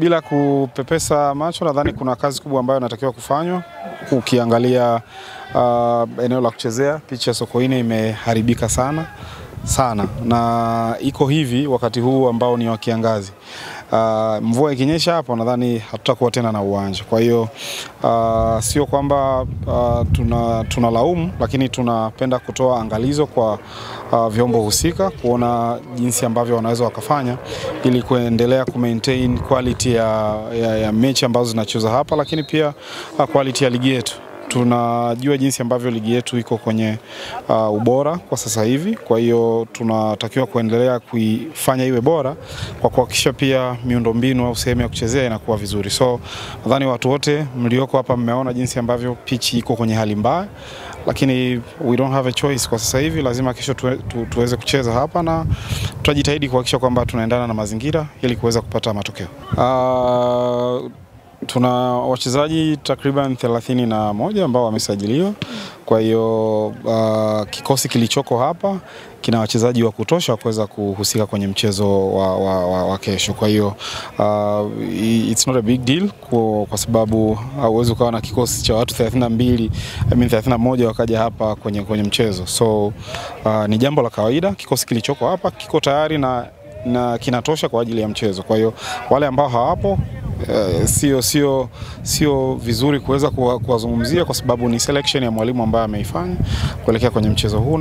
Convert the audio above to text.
Bila kupepesa macho, nadhani kuna kazi kubwa ambayo inatakiwa kufanywa. Ukiangalia eneo la kuchezea, pitch ya Sokoine imeharibika sana na iko hivi wakati huu ambao ni wa kiangazi. Mvua ikinyesha hapo, nadhani hatutakuwa tena na uwanja. Kwa hiyo sio kwamba tunalaumu, lakini tunapenda kutoa angalizo kwa vyombo husika kuona jinsi ambavyo wanaweza wakafanya ili kuendelea maintain quality ya mechi ambazo zinachezwa hapa, lakini pia quality ya ligi yetu. Tunajua jinsi ambavyo ligi yetu iko kwenye ubora kwa sasa hivi, kwa hiyo tunatakiwa kuendelea kuifanya iwe bora kwa kuhakikisha pia miundombinu au sehemu ya kuchezea inakuwa vizuri. So nadhani watu wote mlioko hapa mmeona jinsi ambavyo pitch iko kwenye hali mbaya, lakini we don't have a choice kwa sasa hivi. Lazima kesho tuweze kucheza hapa na tutajitahidi kuhakikisha kwamba tunaendana na mazingira ili kuweza kupata matokeo. Tuna wachezaji takriban 31 ambao wamesajiliwa. Kwa hiyo kikosi kilichoko hapa kina wachezaji wa kutosha kuweza kuhusika kwenye mchezo wa kesho. Kwa hiyo it's not a big deal kwa sababu hauwezi ukawa na kikosi cha watu 31 wakaja hapa kwenye mchezo. So ni jambo la kawaida. Kikosi kilichoko hapa kiko tayari na kinatosha kwa ajili ya mchezo. Kwa hiyo wale ambao hawapo sio vizuri kuweza kuwazungumzia kwa sababu ni selection ya mwalimu ambaye ameifanya kuelekea kwenye mchezo huu.